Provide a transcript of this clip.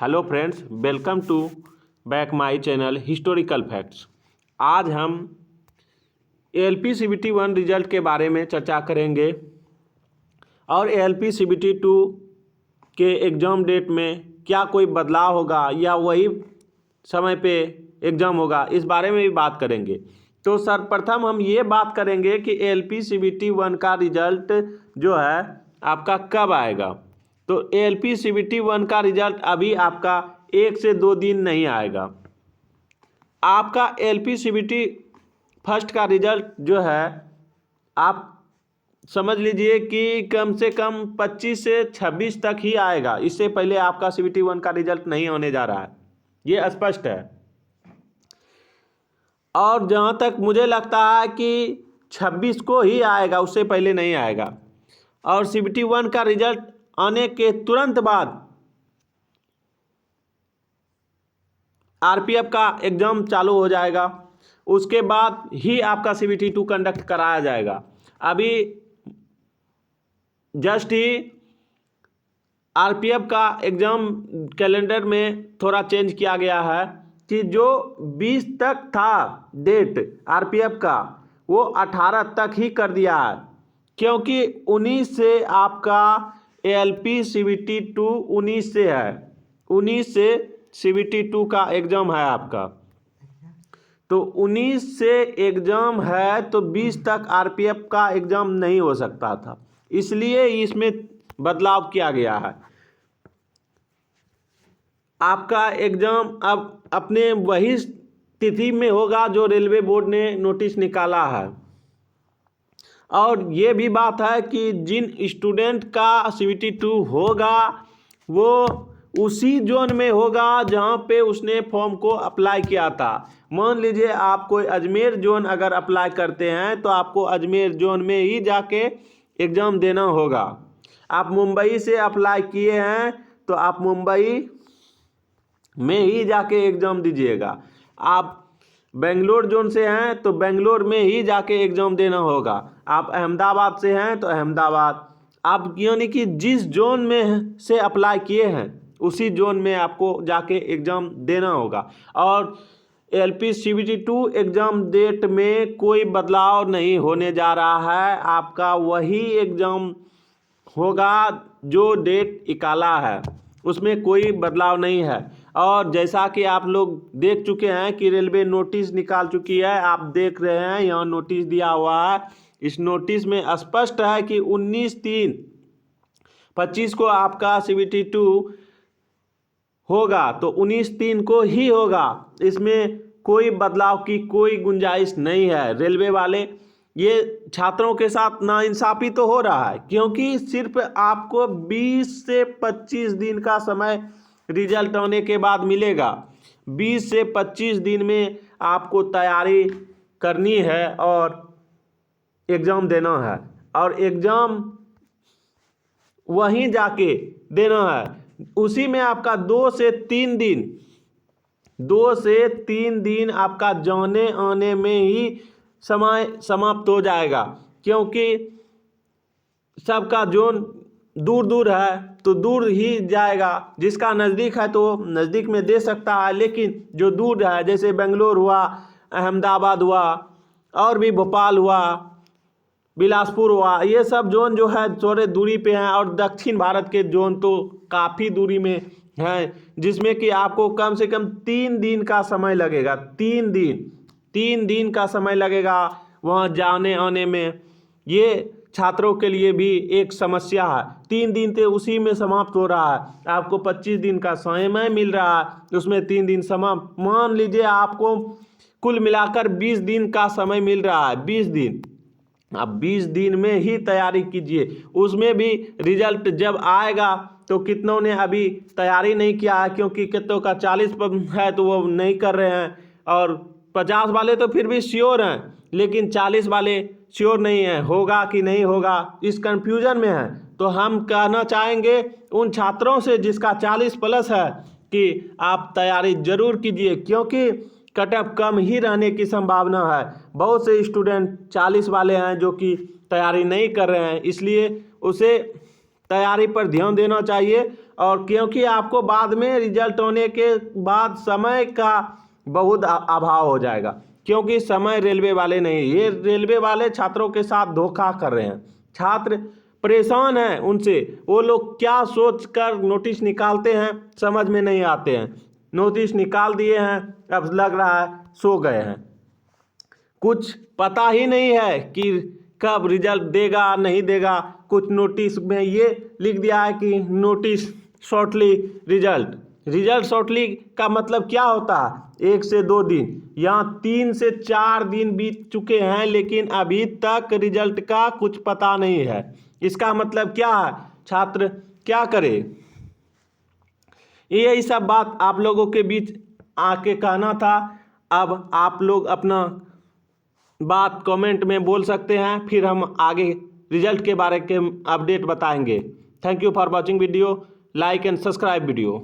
Hello friends, welcome to back my channel historical facts. आज हम ALP CBT 1 result के बारे में चर्चा करेंगे और एएलपी सीबीटी 2 के एग्ज़ाम डेट में क्या कोई बदलाव होगा या वही समय पे एग्ज़ाम होगा, इस बारे में भी बात करेंगे। तो सर्वप्रथम हम ये बात करेंगे कि एएलपी सीबीटी 1 का रिजल्ट जो है आपका कब आएगा। तो एएलपी सीबीटी 1 का रिजल्ट अभी आपका 1 से 2 दिन नहीं आएगा। आपका एएलपी सीबीटी फर्स्ट का रिजल्ट जो है आप समझ लीजिए कि कम से कम 25 से 26 तक ही आएगा। इससे पहले आपका सीबीटी 1 का रिजल्ट नहीं होने जा रहा है, ये स्पष्ट है। और जहाँ तक मुझे लगता है कि 26 को ही आएगा, उससे पहले नहीं आएगा। और सीबीटी 1 का रिजल्ट आने के तुरंत बाद आरपीएफ का एग्ज़ाम चालू हो जाएगा, उसके बाद ही आपका सीबीटी 2 कंडक्ट कराया जाएगा। अभी जस्ट ही आरपीएफ का एग्ज़ाम कैलेंडर में थोड़ा चेंज किया गया है कि जो 20 तक था डेट आरपीएफ का, वो 18 तक ही कर दिया है, क्योंकि 19 से आपका एएलपी सीबीटी 2 19 से है। 19 से सीबीटी 2 का एग्ज़ाम है आपका, तो 19 से एग्ज़ाम है तो 20 तक आरपीएफ का एग्ज़ाम नहीं हो सकता था, इसलिए इसमें बदलाव किया गया है। आपका एग्ज़ाम अब अपने वही तिथि में होगा जो रेलवे बोर्ड ने नोटिस निकाला है। और ये भी बात है कि जिन स्टूडेंट का सीबीटी 2 होगा वो उसी जोन में होगा जहाँ पे उसने फॉर्म को अप्लाई किया था। मान लीजिए आप कोई अजमेर जोन अगर अप्लाई करते हैं तो आपको अजमेर जोन में ही जाके एग्ज़ाम देना होगा। आप मुंबई से अप्लाई किए हैं तो आप मुंबई में ही जाके एग्ज़ाम दीजिएगा। आप बेंगलोर जोन से हैं तो बेंगलोर में ही जाके एग्ज़ाम देना होगा। आप अहमदाबाद से हैं तो अहमदाबाद, आप यानी कि जिस जोन में से अप्लाई किए हैं उसी जोन में आपको जाके एग्ज़ाम देना होगा। और एएलपी सीबीटी 2 एग्ज़ाम डेट में कोई बदलाव नहीं होने जा रहा है, आपका वही एग्ज़ाम होगा जो डेट निकाला है, उसमें कोई बदलाव नहीं है। और जैसा कि आप लोग देख चुके हैं कि रेलवे नोटिस निकाल चुकी है, आप देख रहे हैं यहाँ नोटिस दिया हुआ है। इस नोटिस में स्पष्ट है कि 19/3/25 को आपका सीबीटी 2 होगा, तो 19/3 को ही होगा, इसमें कोई बदलाव की कोई गुंजाइश नहीं है। रेलवे वाले ये छात्रों के साथ नाइंसाफ़ी तो हो रहा है, क्योंकि सिर्फ आपको 20 से 25 दिन का समय रिजल्ट आने के बाद मिलेगा। 20 से 25 दिन में आपको तैयारी करनी है और एग्ज़ाम देना है, और एग्ज़ाम वहीं जाके देना है। उसी में आपका 2 से 3 दिन आपका जाने आने में ही समय समाप्त हो जाएगा, क्योंकि सबका जोन दूर दूर है तो दूर ही जाएगा। जिसका नज़दीक है तो नज़दीक में दे सकता है, लेकिन जो दूर है जैसे बेंगलोर हुआ, अहमदाबाद हुआ, और भी भोपाल हुआ, बिलासपुर हुआ, ये सब जोन जो है थोड़े दूरी पे हैं। और दक्षिण भारत के जोन तो काफ़ी दूरी में हैं, जिसमें कि आपको कम से कम 3 दिन का समय लगेगा। 3 दिन का समय लगेगा वहाँ जाने आने में। ये छात्रों के लिए भी एक समस्या है। 3 दिन तो उसी में समाप्त हो रहा है। आपको 25 दिन का समय मिल रहा है, उसमें 3 दिन समाप्त। मान लीजिए आपको कुल मिलाकर 20 दिन का समय मिल रहा है। 20 दिन, आप 20 दिन में ही तैयारी कीजिए। उसमें भी रिजल्ट जब आएगा तो कितनों ने अभी तैयारी नहीं किया है, क्योंकि कितनों का 40 है तो वो नहीं कर रहे हैं, और 50 वाले तो फिर भी श्योर हैं, लेकिन 40 वाले श्योर नहीं है होगा कि नहीं होगा, इस कंफ्यूजन में है। तो हम कहना चाहेंगे उन छात्रों से जिसका 40+ है कि आप तैयारी ज़रूर कीजिए, क्योंकि कट ऑफ कम ही रहने की संभावना है। बहुत से स्टूडेंट 40 वाले हैं जो कि तैयारी नहीं कर रहे हैं, इसलिए उसे तैयारी पर ध्यान देना चाहिए और क्योंकि आपको बाद में रिजल्ट होने के बाद समय का बहुत अभाव हो जाएगा, क्योंकि समय रेलवे वाले नहीं, ये रेलवे वाले छात्रों के साथ धोखा कर रहे हैं। छात्र परेशान हैं उनसे, वो लोग क्या सोच कर नोटिस निकालते हैं समझ में नहीं आते हैं। नोटिस निकाल दिए हैं, अब लग रहा है सो गए हैं। कुछ पता ही नहीं है कि कब रिजल्ट देगा नहीं देगा। कुछ नोटिस में ये लिख दिया है कि नोटिस शॉर्टली रिजल्ट शॉर्टली का मतलब क्या होता है? 1 से 2 दिन, यहाँ 3 से 4 दिन बीत चुके हैं लेकिन अभी तक रिजल्ट का कुछ पता नहीं है। इसका मतलब क्या है? छात्र क्या करे? यही सब बात आप लोगों के बीच आके कहना था। अब आप लोग अपना बात कमेंट में बोल सकते हैं, फिर हम आगे रिजल्ट के बारे के अपडेट बताएंगे। Thank you for watching video, like and subscribe video.